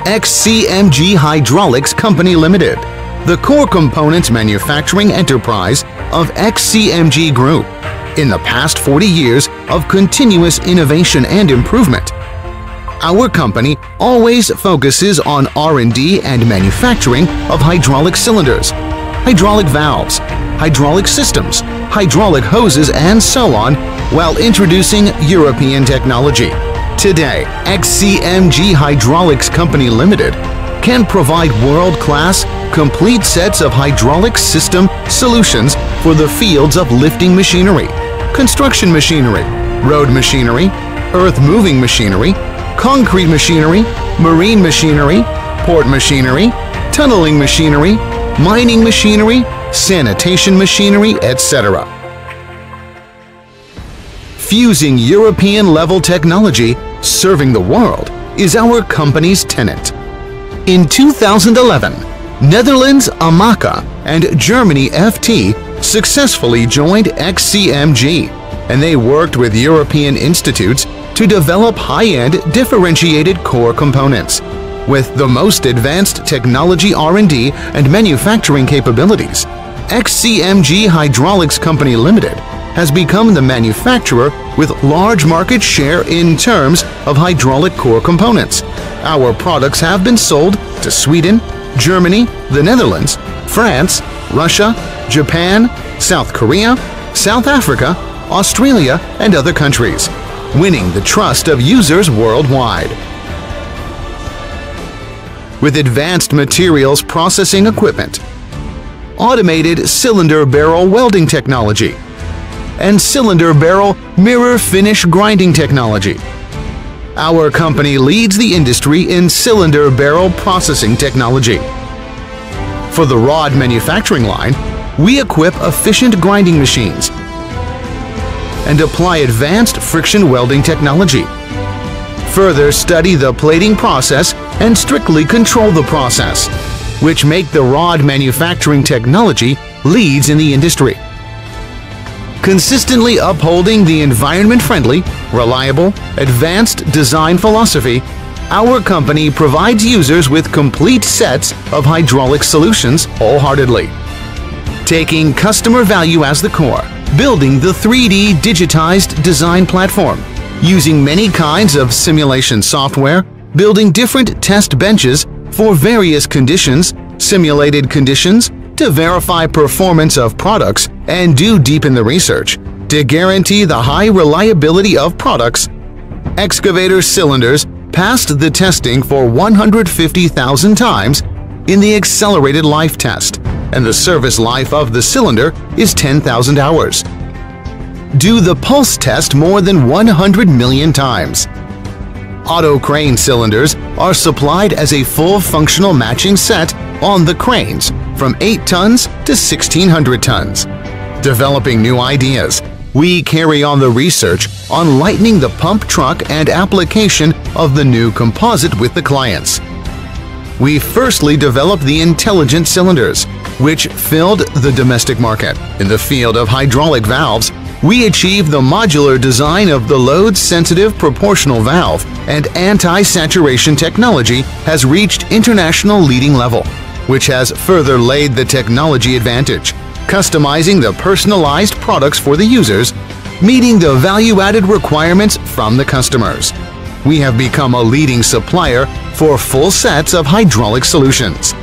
XCMG Hydraulics Company Limited, the core components manufacturing enterprise of XCMG Group. In the past 40 years of continuous innovation and improvement, our company always focuses on R&D and manufacturing of hydraulic cylinders, hydraulic valves, hydraulic systems, hydraulic hoses, and so on, while introducing European technology. Today, XCMG Hydraulics Company Limited can provide world-class, complete sets of hydraulic system solutions for the fields of lifting machinery, construction machinery, road machinery, earth-moving machinery, concrete machinery, marine machinery, port machinery, tunneling machinery, mining machinery, sanitation machinery, etc. Fusing European-level technology, serving the world, is our company's tenet. In 2011, Netherlands AMACA and Germany FT successfully joined XCMG, and they worked with European institutes to develop high-end differentiated core components with the most advanced technology R&D and manufacturing capabilities. XCMG Hydraulics Company Limited has become the manufacturer with large market share in terms of hydraulic core components. Our products have been sold to Sweden, Germany, the Netherlands, France, Russia, Japan, South Korea, South Africa, Australia, and other countries, winning the trust of users worldwide. With advanced materials processing equipment, automated cylinder barrel welding technology, and cylinder barrel mirror finish grinding technology, our company leads the industry in cylinder barrel processing technology. For the rod manufacturing line, we equip efficient grinding machines and apply advanced friction welding technology. Further study the plating process and strictly control the process, which make the rod manufacturing technology leads in the industry. Consistently upholding the environment-friendly, reliable, advanced design philosophy, our company provides users with complete sets of hydraulic solutions wholeheartedly. Taking customer value as the core, building the 3D digitized design platform, using many kinds of simulation software, building different test benches for various conditions, simulated conditions, to verify performance of products and do deep in the research to guarantee the high reliability of products. Excavator cylinders passed the testing for 150,000 times in the accelerated life test, and the service life of the cylinder is 10,000 hours. Do the pulse test more than 100 million times. Auto crane cylinders are supplied as a full functional matching set on the cranes from 8 tons to 1,600 tons. Developing new ideas, we carry on the research on lightening the pump truck and application of the new composite with the clients. We firstly developed the intelligent cylinders, which filled the domestic market. In the field of hydraulic valves, we achieved the modular design of the load-sensitive proportional valve, and anti-saturation technology has reached international leading level, which has further laid the technology advantage, customizing the personalized products for the users, meeting the value-added requirements from the customers. We have become a leading supplier for full sets of hydraulic solutions.